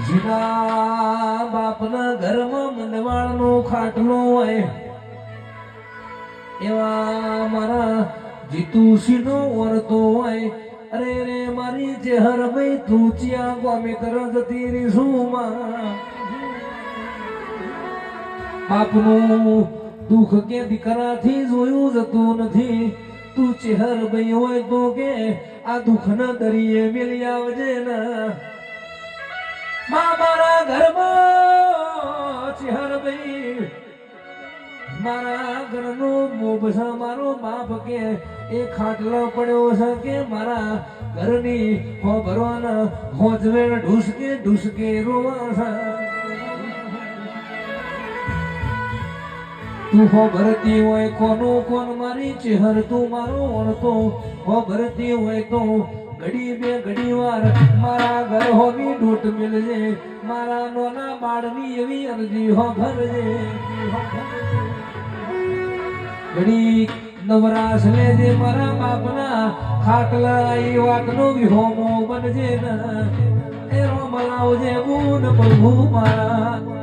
જીના બાપના ઘરમાં મંડવાળનો ખાટલો હોય એવા મારા જીતુશીનો વર્તો હોય. અરે રે મારી જેહર ભાઈ તું ચિયા ગોમે તરત જતી રીસુમાં બાપનું દુઃખ કે દીકરાથી જોયું જતું નથી. તું ચેહર ભાઈ હોય તો કે આ દુઃખના દરિયે મેલી આવજે ને મારા ઘરમાં ચેહર ભાઈ મારા ઘરનો મોબસા મારો બાપ કે એ ખાટલો પડ્યો છે કે મારા ઘરની હો ભરવાના હોજવે ઢૂસકે રોવા. તું હો ભરતી હોય કોણ મારી ચેહર તું મારો વણતો હો ભરતી હોય તો ઘડી બે ઘડી વાર મારા ઘર હોવી ડૂટ મિલજે. મારા નોના બાળની એવી અરજી હો ભરજે. ઘડી નવરાશ લેજે મારા બાપના ખાટલા એ વાતનો વિહોમો બનજે ને એ રોમ લાવજે બૂન પ્રભુ મારા.